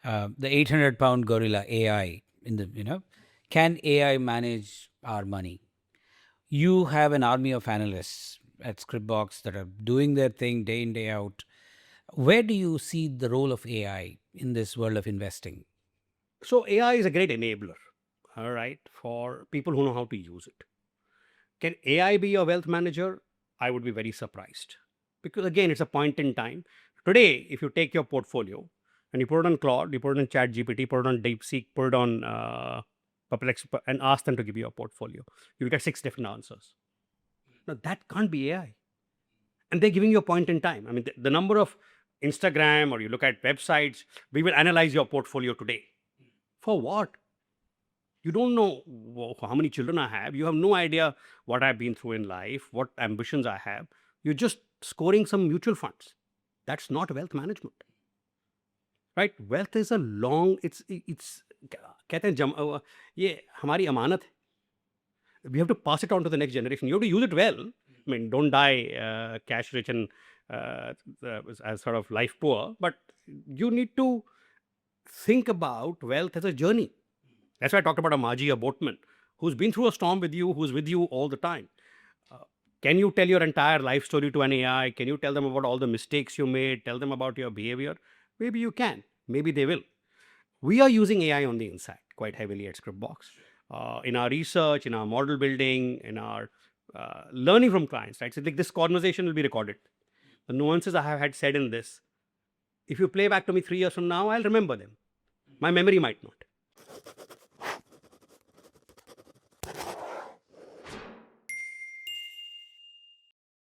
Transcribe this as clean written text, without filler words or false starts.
the 800-pound gorilla AI in the, can AI manage our money? You have an army of analysts at Scriptbox that are doing their thing day in, day out. Where do you see the role of AI in this world of investing? So AI is a great enabler, all right, for people who know how to use it. Can AI be your wealth manager? I would be very surprised because again, it's a point in time. Today, if you take your portfolio and you put it on Claude, you put it on Chat GPT, put it on DeepSeek, put it on Perplex, and ask them to give you a portfolio, you'll get 6 different answers. Now that can't be AI, and they're giving you a point in time. I mean, the number of Instagram or you look at websites, we will analyze your portfolio today. For what? You don't know how many children I have. You have no idea what I've been through in life, what ambitions I have. You're just scoring some mutual funds. That's not wealth management, right? Wealth is a long. It's कहते हैं ये हमारी अमानत है. We have to pass it on to the next generation. You have to use it well. I mean, don't die cash rich and as sort of life poor, but you need to think about wealth as a journey. That's why I talked about a Maji, a boatman, who's been through a storm with you, who's with you all the time. Uh, can you tell your entire life story to an AI? Can you tell them about all the mistakes you made? Tell them about your behavior? Maybe you can. Maybe they will. We are using AI on the inside quite heavily at Scriptbox. In our research, in our model building, in our learning from clients, right? So like this conversation will be recorded. The nuances I have had said in this, if you play back to me 3 years from now, I'll remember them. My memory might not.